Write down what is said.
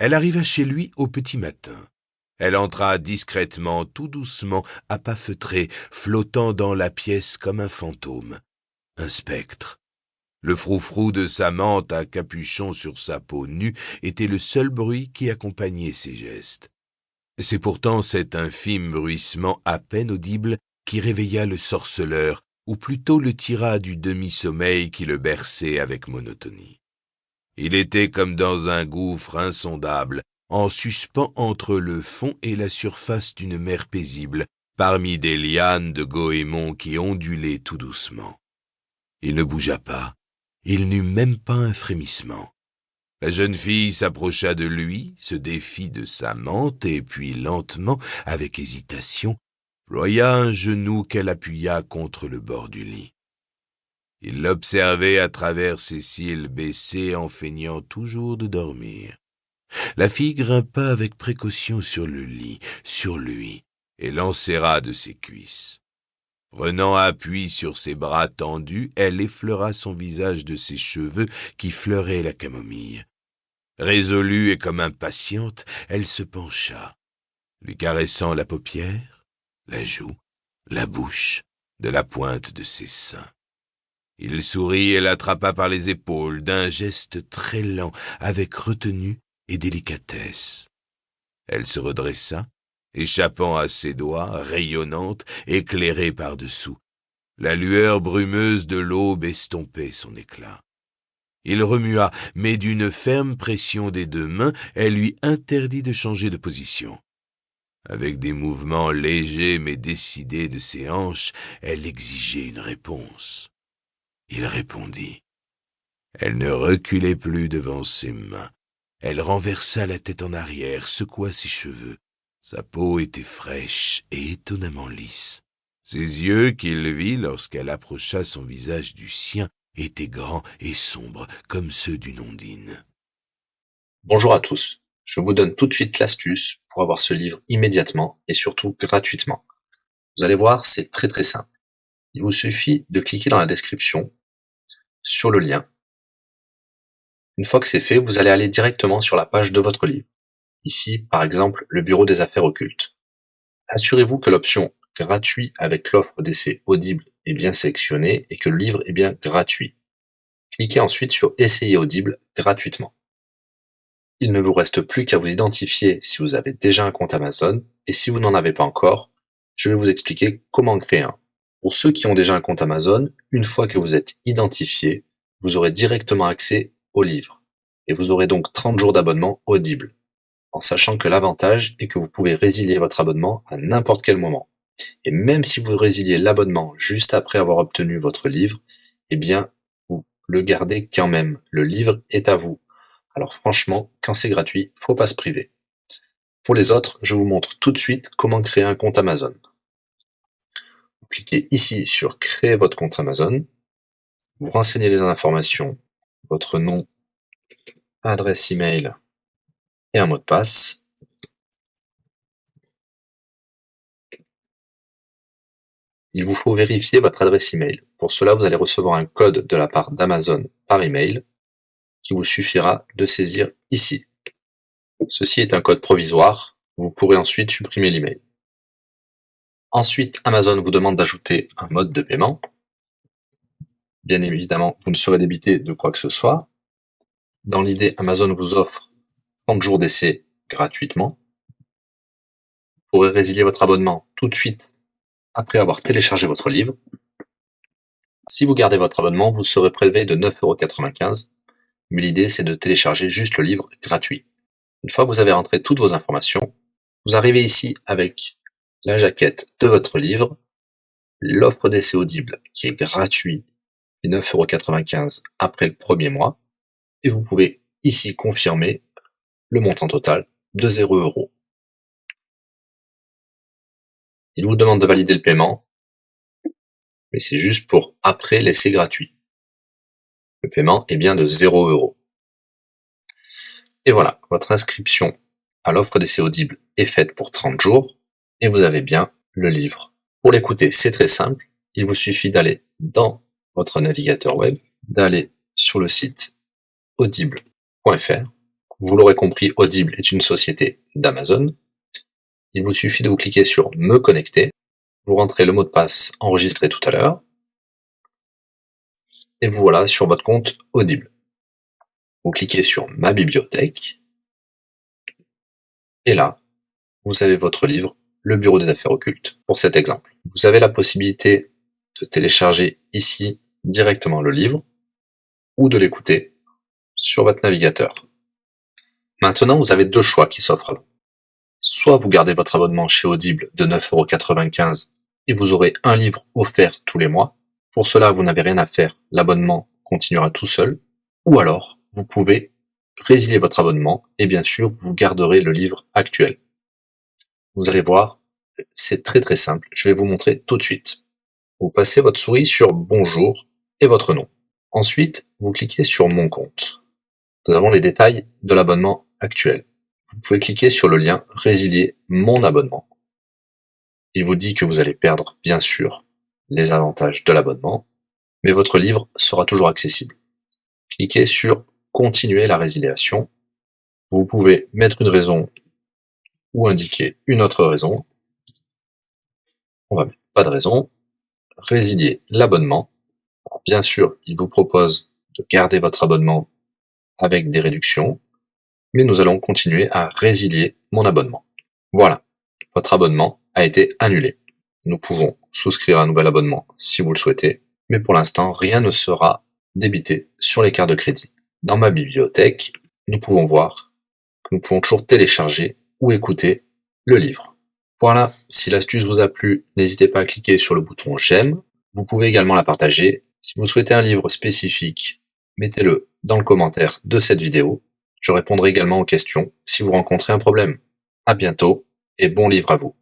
Elle arriva chez lui au petit matin. Elle entra discrètement, tout doucement, à pas feutrés, flottant dans la pièce comme un fantôme, un spectre. Le froufrou de sa mante à capuchon sur sa peau nue était le seul bruit qui accompagnait ses gestes. C'est pourtant cet infime bruissement à peine audible qui réveilla le sorceleur, ou plutôt le tira du demi-sommeil qui le berçait avec monotonie. Il était comme dans un gouffre insondable, en suspens entre le fond et la surface d'une mer paisible, parmi des lianes de goémon qui ondulaient tout doucement. Il ne bougea pas, il n'eut même pas un frémissement. La jeune fille s'approcha de lui, se défit de sa mante et puis lentement, avec hésitation, ploya un genou qu'elle appuya contre le bord du lit. Il l'observait à travers ses cils baissés en feignant toujours de dormir. La fille grimpa avec précaution sur le lit, sur lui, et l'enserra de ses cuisses. Prenant appui sur ses bras tendus, elle effleura son visage de ses cheveux qui fleuraient la camomille. Résolue et comme impatiente, elle se pencha, lui caressant la paupière, la joue, la bouche, de la pointe de ses seins. Il sourit et l'attrapa par les épaules d'un geste très lent, avec retenue et délicatesse. Elle se redressa, échappant à ses doigts, rayonnante, éclairée par-dessous. La lueur brumeuse de l'aube estompait son éclat. Il remua, mais d'une ferme pression des deux mains, elle lui interdit de changer de position. Avec des mouvements légers mais décidés de ses hanches, elle exigeait une réponse. Il répondit. Elle ne reculait plus devant ses mains. Elle renversa la tête en arrière, secoua ses cheveux. Sa peau était fraîche et étonnamment lisse. Ses yeux, qu'il vit lorsqu'elle approcha son visage du sien, étaient grands et sombres comme ceux d'une ondine. Bonjour à tous, je vous donne tout de suite l'astuce pour avoir ce livre immédiatement et surtout gratuitement. Vous allez voir, c'est très très simple. Il vous suffit de cliquer dans la description sur le lien. Une fois que c'est fait, vous allez aller directement sur la page de votre livre. Ici, par exemple, le bureau des affaires occultes. Assurez-vous que l'option gratuit avec l'offre d'essai Audible est bien sélectionnée et que le livre est bien gratuit. Cliquez ensuite sur Essayer Audible gratuitement. Il ne vous reste plus qu'à vous identifier si vous avez déjà un compte Amazon, et si vous n'en avez pas encore, je vais vous expliquer comment créer un. Pour ceux qui ont déjà un compte Amazon, une fois que vous êtes identifié, vous aurez directement accès au livre, et vous aurez donc 30 jours d'abonnement Audible, en sachant que l'avantage est que vous pouvez résilier votre abonnement à n'importe quel moment. Et même si vous résiliez l'abonnement juste après avoir obtenu votre livre, eh bien, vous le gardez quand même. Le livre est à vous. Alors franchement, quand c'est gratuit, faut pas se priver. Pour les autres, je vous montre tout de suite comment créer un compte Amazon. Vous cliquez ici sur Créer votre compte Amazon. Vous renseignez les informations, votre nom, adresse email et un mot de passe. Il vous faut vérifier votre adresse email. Pour cela, vous allez recevoir un code de la part d'Amazon par email qui vous suffira de saisir ici. Ceci est un code provisoire. Vous pourrez ensuite supprimer l'email. Ensuite, Amazon vous demande d'ajouter un mode de paiement. Bien évidemment, vous ne serez débité de quoi que ce soit. Dans l'idée, Amazon vous offre 30 jours d'essai gratuitement. Vous pourrez résilier votre abonnement tout de suite après avoir téléchargé votre livre. Si vous gardez votre abonnement, vous serez prélevé de 9,95 €, mais l'idée c'est de télécharger juste le livre gratuit. Une fois que vous avez rentré toutes vos informations, vous arrivez ici avec la jaquette de votre livre, l'offre d'essai Audible qui est gratuit et 9,95 € après le premier mois, et vous pouvez ici confirmer le montant total de 0 €. Il vous demande de valider le paiement, mais c'est juste pour après l'essai gratuit. Le paiement est bien de 0 €. Et voilà, votre inscription à l'offre d'essai Audible est faite pour 30 jours, et vous avez bien le livre. Pour l'écouter, c'est très simple, il vous suffit d'aller dans votre navigateur web, d'aller sur le site audible.fr, Vous l'aurez compris, Audible est une société d'Amazon. Il vous suffit de vous cliquer sur « Me connecter ». Vous rentrez le mot de passe enregistré tout à l'heure. Et vous voilà sur votre compte Audible. Vous cliquez sur « Ma bibliothèque ». Et là, vous avez votre livre, Le Bureau des Affaires Occultes, pour cet exemple. Vous avez la possibilité de télécharger ici directement le livre ou de l'écouter sur votre navigateur. Maintenant, vous avez deux choix qui s'offrent à vous. Soit vous gardez votre abonnement chez Audible de 9,95 € et vous aurez un livre offert tous les mois. Pour cela, vous n'avez rien à faire, l'abonnement continuera tout seul. Ou alors, vous pouvez résilier votre abonnement et bien sûr, vous garderez le livre actuel. Vous allez voir, c'est très simple, je vais vous montrer tout de suite. Vous passez votre souris sur Bonjour et votre nom. Ensuite, vous cliquez sur Mon compte. Nous avons les détails de l'abonnement actuel. Vous pouvez cliquer sur le lien Résilier mon abonnement. Il vous dit que vous allez perdre, bien sûr, les avantages de l'abonnement, mais votre livre sera toujours accessible. Cliquez sur Continuer la résiliation. Vous pouvez mettre une raison ou indiquer une autre raison. On va mettre pas de raison. Résilier l'abonnement. Bien sûr, il vous propose de garder votre abonnement avec des réductions, mais nous allons continuer à résilier mon abonnement. Voilà, votre abonnement a été annulé. Nous pouvons souscrire un nouvel abonnement si vous le souhaitez, mais pour l'instant, rien ne sera débité sur les cartes de crédit. Dans ma bibliothèque, nous pouvons voir que nous pouvons toujours télécharger ou écouter le livre. Voilà, si l'astuce vous a plu, n'hésitez pas à cliquer sur le bouton j'aime. Vous pouvez également la partager. Si vous souhaitez un livre spécifique, mettez-le dans le commentaire de cette vidéo. Je répondrai également aux questions si vous rencontrez un problème. À bientôt et bon livre à vous.